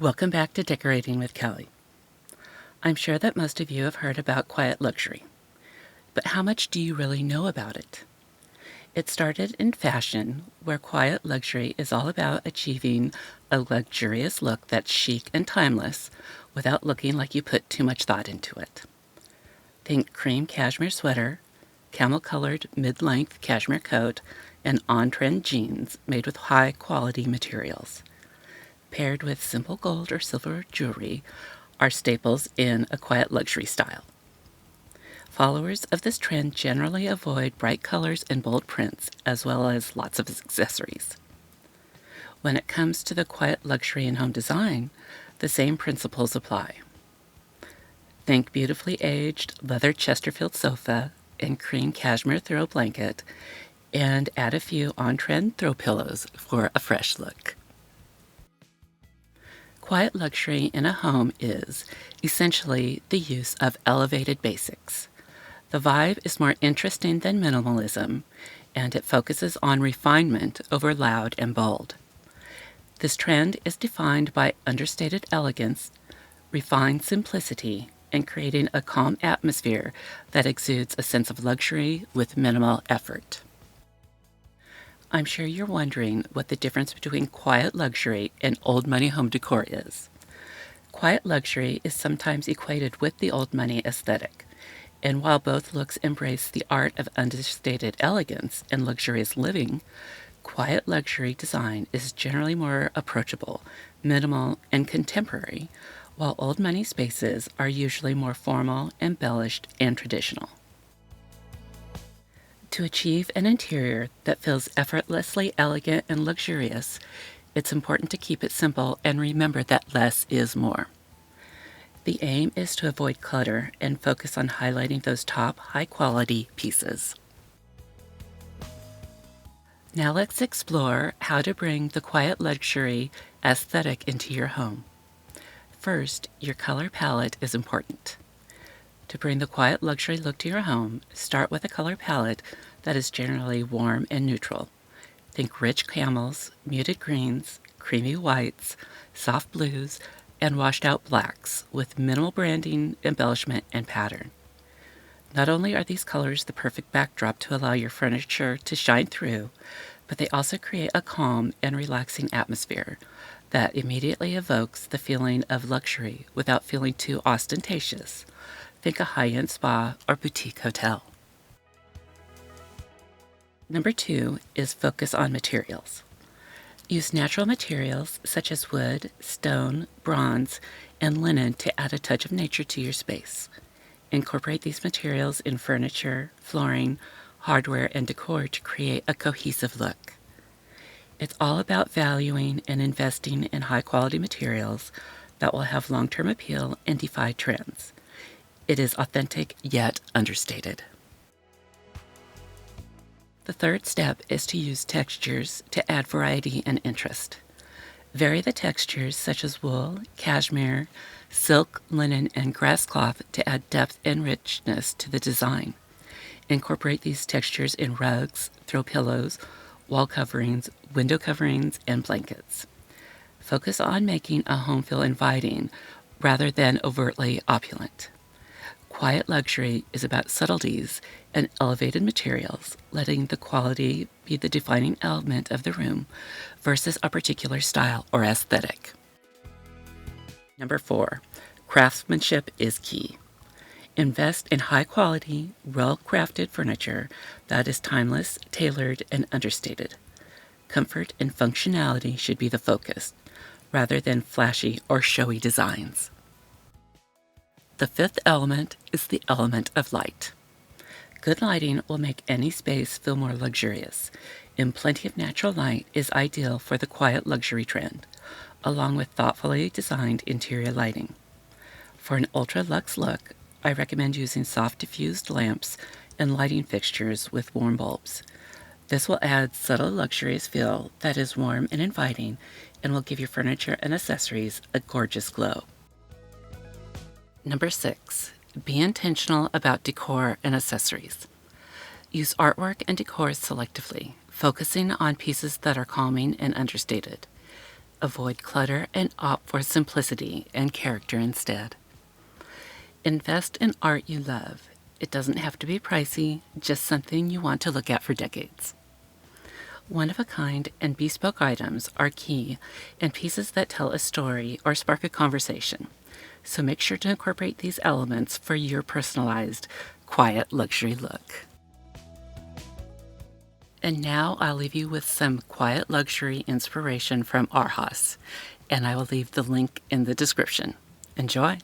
Welcome back to Decorating with Kelly. I'm sure that most of you have heard about quiet luxury, but how much do you really know about it? It started in fashion, where quiet luxury is all about achieving a luxurious look that's chic and timeless without looking like you put too much thought into it. Think cream cashmere sweater, camel-colored mid-length cashmere coat, and on-trend jeans made with high-quality materials. Paired with simple gold or silver jewelry are staples in a quiet luxury style. Followers of this trend generally avoid bright colors and bold prints, as well as lots of accessories. When it comes to the quiet luxury in home design, the same principles apply. Think beautifully aged leather Chesterfield sofa and cream cashmere throw blanket, and add a few on-trend throw pillows for a fresh look. Quiet luxury in a home is essentially the use of elevated basics. The vibe is more interesting than minimalism, and it focuses on refinement over loud and bold. This trend is defined by understated elegance, refined simplicity, and creating a calm atmosphere that exudes a sense of luxury with minimal effort. I'm sure you're wondering what the difference between quiet luxury and old money home decor is. Quiet luxury is sometimes equated with the old money aesthetic, and while both looks embrace the art of understated elegance and luxurious living, quiet luxury design is generally more approachable, minimal, and contemporary, while old money spaces are usually more formal, embellished, and traditional. To achieve an interior that feels effortlessly elegant and luxurious, it's important to keep it simple and remember that less is more. The aim is to avoid clutter and focus on highlighting those top, high-quality pieces. Now let's explore how to bring the quiet luxury aesthetic into your home. First, your color palette is important. To bring the quiet luxury look to your home, start with a color palette that is generally warm and neutral. Think rich camels, muted greens, creamy whites, soft blues, and washed out blacks with minimal branding, embellishment, and pattern. Not only are these colors the perfect backdrop to allow your furniture to shine through, but they also create a calm and relaxing atmosphere that immediately evokes the feeling of luxury without feeling too ostentatious. Think a high-end spa or boutique hotel. Number 2 is focus on materials. Use natural materials such as wood, stone, bronze, and linen to add a touch of nature to your space. Incorporate these materials in furniture, flooring, hardware, and decor to create a cohesive look. It's all about valuing and investing in high-quality materials that will have long-term appeal and defy trends. It is authentic yet understated. The third step is to use textures to add variety and interest. Vary the textures such as wool, cashmere, silk, linen, and grass cloth to add depth and richness to the design. Incorporate these textures in rugs, throw pillows, wall coverings, window coverings, and blankets. Focus on making a home feel inviting rather than overtly opulent. Quiet luxury is about subtleties and elevated materials, letting the quality be the defining element of the room versus a particular style or aesthetic. Number 4, craftsmanship is key. Invest in high-quality, well-crafted furniture that is timeless, tailored, and understated. Comfort and functionality should be the focus, rather than flashy or showy designs. The fifth element is the element of light. Good lighting will make any space feel more luxurious, and plenty of natural light is ideal for the quiet luxury trend, along with thoughtfully designed interior lighting. For an ultra-luxe look, I recommend using soft diffused lamps and lighting fixtures with warm bulbs. This will add subtle luxurious feel that is warm and inviting and will give your furniture and accessories a gorgeous glow. Number 6, be intentional about decor and accessories. Use artwork and decor selectively, focusing on pieces that are calming and understated. Avoid clutter and opt for simplicity and character instead. Invest in art you love. It doesn't have to be pricey, just something you want to look at for decades. One-of-a-kind and bespoke items are key in pieces that tell a story or spark a conversation, so make sure to incorporate these elements for your personalized, quiet luxury look. And now I'll leave you with some quiet luxury inspiration from Arhas, and I will leave the link in the description. Enjoy!